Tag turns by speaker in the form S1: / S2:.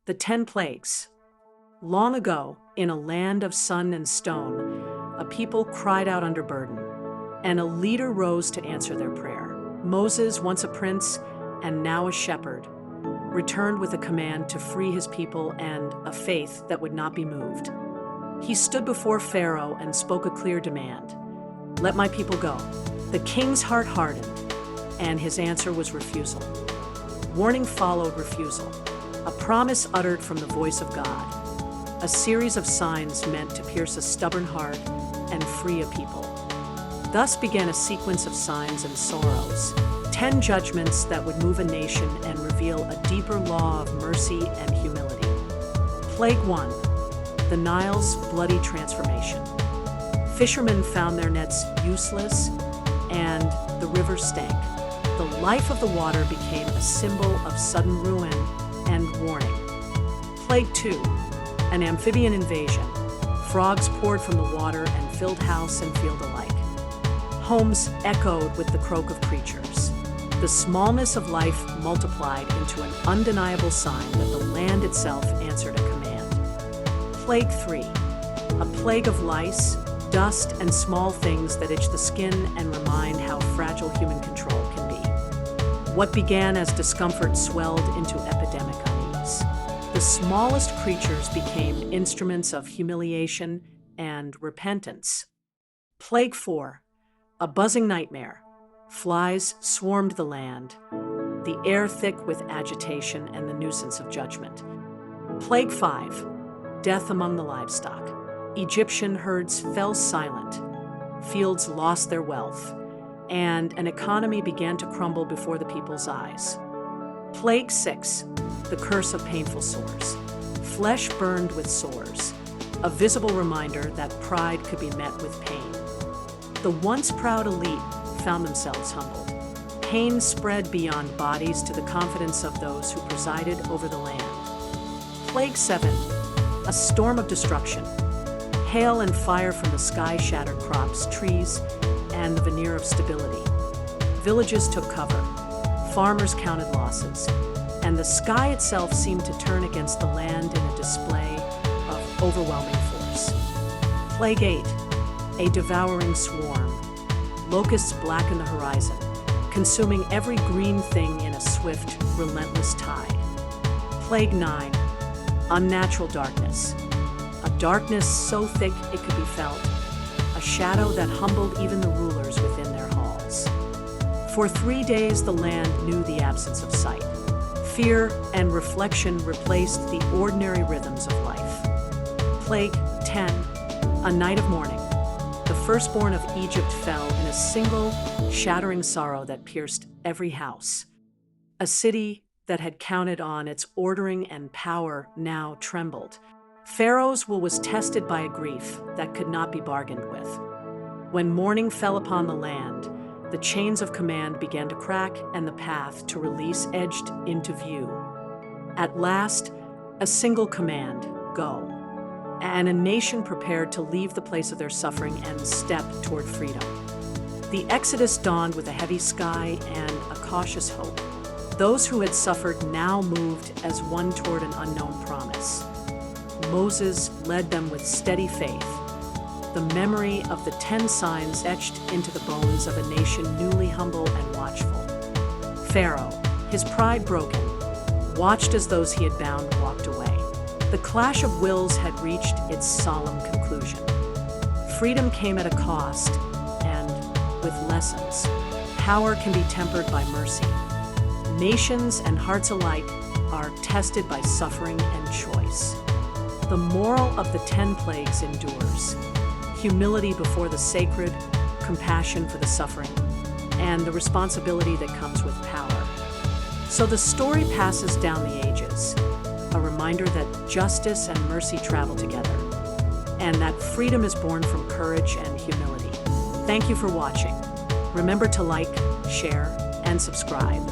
S1: The 10 Plagues. Long ago, in a land of sun and stone, a people cried out under burden, and a leader rose to answer their prayer. Moses, once a prince and now a shepherd, returned with a command to free his people and a faith that would not be moved. He stood before Pharaoh and spoke a clear demand: "Let my people go." The king's heart hardened, and his answer was refusal. Warning followed refusal, a promise uttered from the voice of God, a series of signs meant to pierce a stubborn heart and free a people. Thus began a sequence of signs and sorrows, 10 judgments that would move a nation and reveal a deeper law of mercy and humility. Plague 1. The Nile's bloody transformation. Fishermen found their nets useless, and the river stank. The life of the water became a symbol of sudden ruin and warning. Plague 2. An amphibian invasion. Frogs poured from the water and filled house and field alike. Homes echoed with the croak of creatures. The smallness of life multiplied into an undeniable sign that the land itself answered a command. Plague 3. A plague of lice, dust, and small things that itch the skin and remind how fragile human control can be. What began as discomfort swelled into epidemic unease. The smallest creatures became instruments of humiliation and repentance. Plague 4. A buzzing nightmare. Flies swarmed the land, the air thick with agitation and the nuisance of judgment. Plague 5. Death among the livestock. Egyptian herds fell silent, fields lost their wealth, and an economy began to crumble before the people's eyes. Plague 6. The curse of painful sores. Flesh burned with sores, a visible reminder that pride could be met with pain. The once proud elite found themselves humbled. Pain spread beyond bodies to the confidence of those who presided over the land. Plague 7. A storm of destruction. Hail and fire from the sky shattered crops, trees, and the veneer of stability. Villages took cover, farmers counted losses, and the sky itself seemed to turn against the land in a display of overwhelming force. Plague 8. A devouring swarm. Locusts blackened the horizon, consuming every green thing in a swift, relentless tide. Plague 9. Unnatural darkness. A darkness so thick it could be felt, a shadow that humbled even the rulers within their halls. For 3 days the land knew the absence of sight. Fear and reflection replaced the ordinary rhythms of life. Plague 10. A night of mourning. The firstborn of Egypt fell in a single, shattering sorrow that pierced every house. A city that had counted on its ordering and power now trembled. Pharaoh's will was tested by a grief that could not be bargained with. When mourning fell upon the land, the chains of command began to crack and the path to release edged into view. At last, a single command: go. And a nation prepared to leave the place of their suffering and step toward freedom. The exodus dawned with a heavy sky and a cautious hope. Those who had suffered now moved as one toward an unknown promise. Moses led them with steady faith, the memory of the 10 signs etched into the bones of a nation newly humble and watchful. Pharaoh, his pride broken, watched as those he had bound walked away. The clash of wills had reached its solemn conclusion. Freedom came at a cost, and with lessons. Power can be tempered by mercy. Nations and hearts alike are tested by suffering and choice. The moral of the 10 plagues endures: humility before the sacred, compassion for the suffering, and the responsibility that comes with power. So the story passes down the ages, a reminder that justice and mercy travel together, and that freedom is born from courage and humility. Thank you for watching. Remember to like, share, and subscribe.